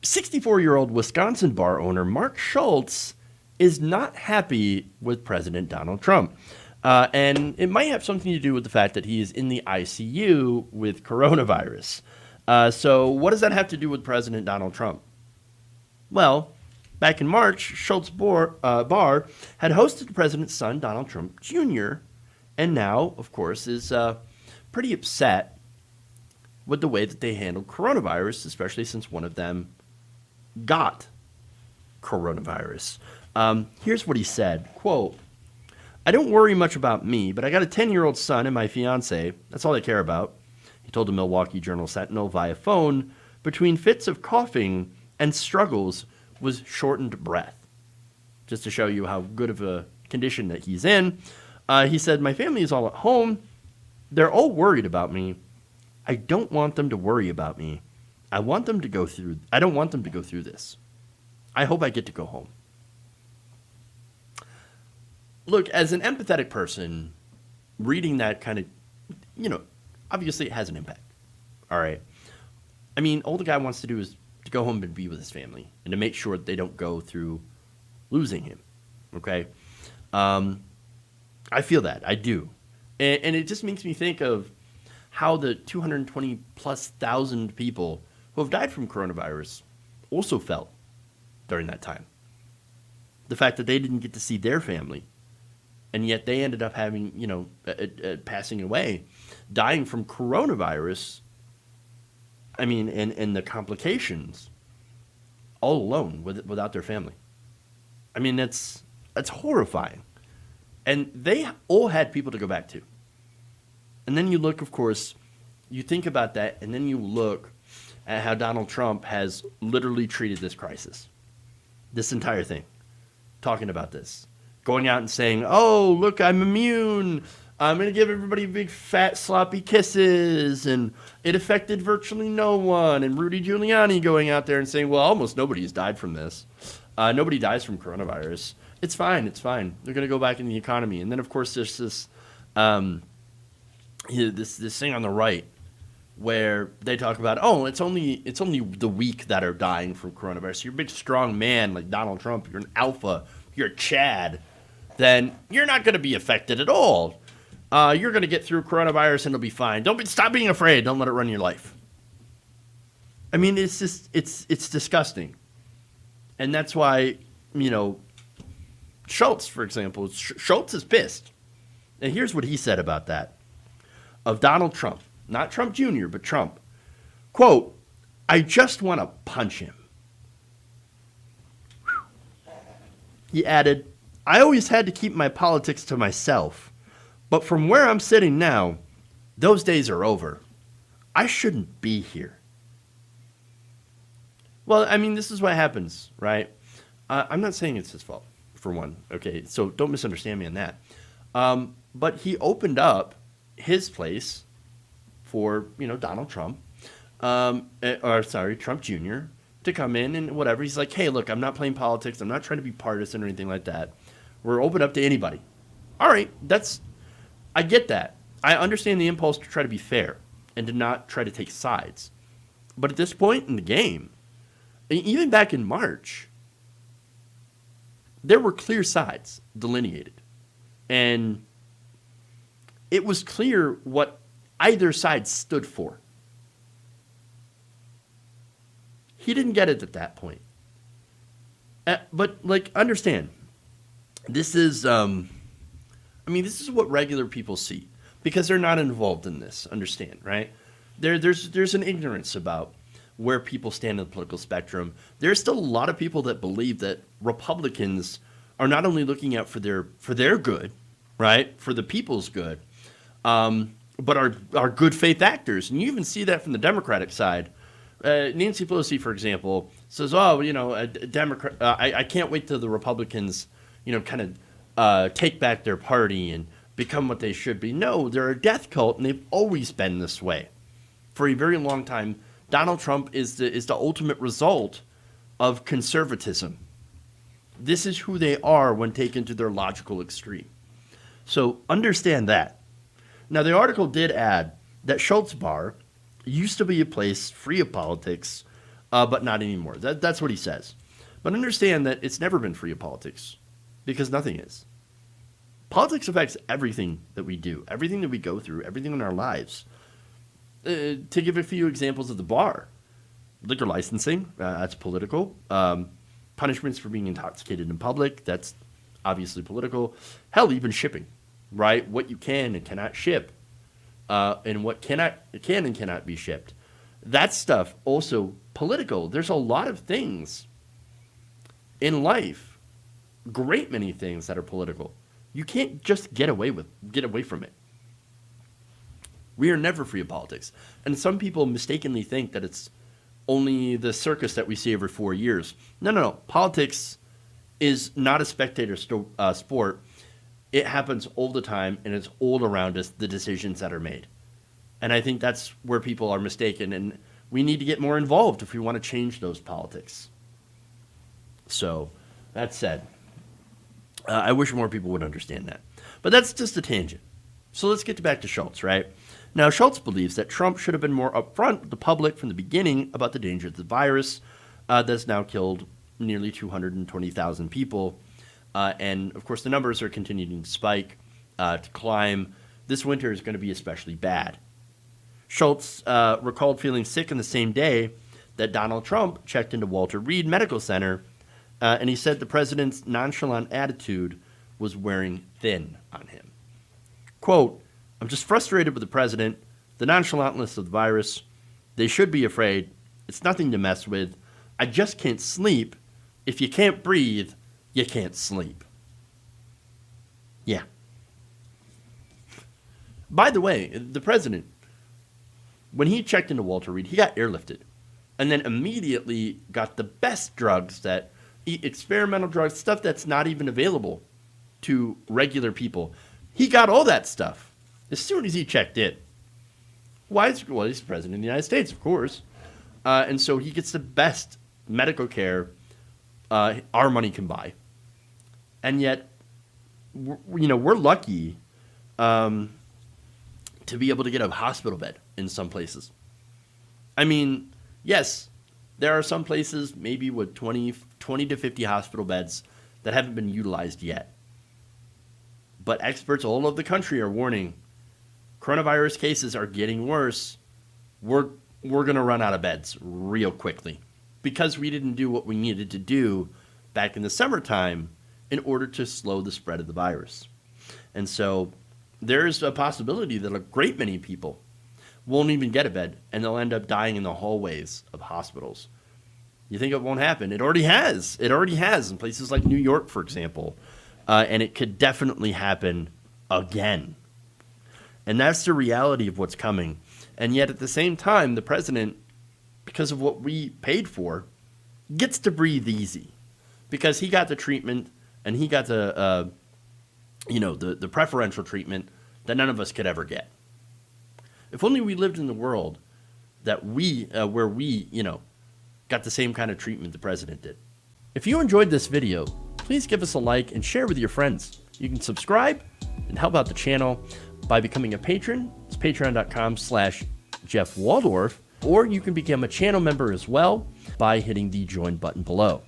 64-year-old Wisconsin bar owner Mark Schultz is not happy with President Donald Trump. And it might have something to do with the fact that he is in the ICU with coronavirus. So, what does that have to do with President Donald Trump? Well, back in March, Schultz Bar had hosted the president's son, Donald Trump Jr., and now, of course, is pretty upset with the way that they handled coronavirus, especially since one of them got coronavirus. Here's what he said, quote, "I don't worry much about me, but I got a 10-year-old son and my fiance. That's all I care about," he told the Milwaukee Journal-Sentinel via phone, between fits of coughing and struggles with shortened breath. Just to show you how good of a condition that he's in, he said, "My family is all at home. They're all worried about me. I don't want them to worry about me. I don't want them to go through this. I hope I get to go home." Look, as an empathetic person, reading that kind of, obviously it has an impact. All right. I mean, all the guy wants to do is to go home and be with his family and to make sure that they don't go through losing him. Okay. I feel that. I do. And it just makes me think of how the 220 plus thousand people who have died from coronavirus also felt during that time. The fact that they didn't get to see their family, and yet they ended up having, passing away, dying from coronavirus. I mean, and the complications, all alone without their family. I mean, that's horrifying. And they all had people to go back to. And then you look, of course, you think about that, and then you look at how Donald Trump has literally treated this crisis. This entire thing. Talking about this. Going out and saying, "Oh, look, I'm immune. I'm going to give everybody big, fat, sloppy kisses." And it affected virtually no one. And Rudy Giuliani going out there and saying, "Well, almost nobody's died from this. Nobody dies from coronavirus. It's fine. It's fine. They're going to go back in the economy." And then, of course, there's this this thing on the right where they talk about, "Oh, it's only the weak that are dying from coronavirus. You're a big, strong man like Donald Trump. You're an alpha. You're a Chad. Then you're not going to be affected at all. You're going to get through coronavirus and it'll be fine. Stop being afraid. Don't let it run your life." I mean, it's just it's disgusting, and that's why Schultz, for example, Schultz is pissed, and here's what he said about that of Donald Trump, not Trump Jr., but Trump. Quote, "I just want to punch him." He added, "I always had to keep my politics to myself, but from where I'm sitting now, those days are over. I shouldn't be here." Well, I mean, this is what happens, right? I'm not saying it's his fault, for one. Okay, so don't misunderstand me on that. But he opened up his place for, Donald Trump, Trump Jr., to come in and whatever. He's like, "Hey, look, I'm not playing politics. I'm not trying to be partisan or anything like that. We're open up to anybody." All right, I get that. I understand the impulse to try to be fair and to not try to take sides. But at this point in the game, even back in March, there were clear sides delineated. And it was clear what either side stood for. He didn't get it at that point. But, understand, this is, this is what regular people see because they're not involved in this, understand, right? There's an ignorance about where people stand in the political spectrum. There's still a lot of people that believe that Republicans are not only looking out for their good, right, for the people's good, but are good faith actors. And you even see that from the Democratic side. Nancy Pelosi, for example, says, "Oh, Democrat. I can't wait till the Republicans, kind of take back their party and become what they should be." No, they're a death cult, and they've always been this way for a very long time. Donald Trump is the ultimate result of conservatism. This is who they are when taken to their logical extreme. So understand that. Now, the article did add that Schultz Bar used to be a place free of politics, but not anymore. That's what he says. But understand that it's never been free of politics, because nothing is. Politics affects everything that we do, everything that we go through, everything in our lives. To give a few examples of the bar, liquor licensing, that's political. Punishments for being intoxicated in public, that's obviously political. Hell, even shipping, right? What you can and cannot ship, and what can and cannot be shipped. That stuff also political. There's a lot of things in life, great many things that are political. You can't just get away from it. We are never free of politics. And some people mistakenly think that it's only the circus that we see every 4 years. No. Politics is not a spectator sport. It happens all the time, and it's all around us, the decisions that are made. And I think that's where people are mistaken, and we need to get more involved if we want to change those politics. So, that said, I wish more people would understand that. But that's just a tangent. So let's get back to Schultz, right? Now, Schultz believes that Trump should have been more upfront with the public from the beginning about the danger of the virus that's now killed nearly 220,000 people. And, of course, the numbers are continuing to spike, to climb. This winter is going to be especially bad. Schultz recalled feeling sick on the same day that Donald Trump checked into Walter Reed Medical Center, and he said the president's nonchalant attitude was wearing thin on him. Quote, "I'm just frustrated with the president, the nonchalantness of the virus. They should be afraid. It's nothing to mess with. I just can't sleep. If you can't breathe, you can't sleep." Yeah. By the way, the president, when he checked into Walter Reed, he got airlifted and then immediately got the best drugs, experimental drugs, stuff that's not even available to regular people. He got all that stuff as soon as he checked in. Why? Well, he's the president of the United States, of course. And so he gets the best medical care our money can buy. And yet, we're lucky to be able to get a hospital bed in some places. I mean, yes, there are some places maybe with 20 to 50 hospital beds that haven't been utilized yet. But experts all over the country are warning coronavirus cases are getting worse. We're going to run out of beds real quickly because we didn't do what we needed to do back in the summertime in order to slow the spread of the virus. And so there's a possibility that a great many people won't even get a bed, and they'll end up dying in the hallways of hospitals. You think it won't happen? It already has. It already has in places like New York, for example. And it could definitely happen again. And that's the reality of what's coming. And yet at the same time, the president, because of what we paid for, gets to breathe easy. Because he got the treatment and he got the preferential treatment that none of us could ever get. If only we lived in the world that where we got the same kind of treatment the president did. If you enjoyed this video, please give us a like and share with your friends. You can subscribe and help out the channel by becoming a patron. It's patreon.com/Jeff Waldorf, or you can become a channel member as well by hitting the join button below.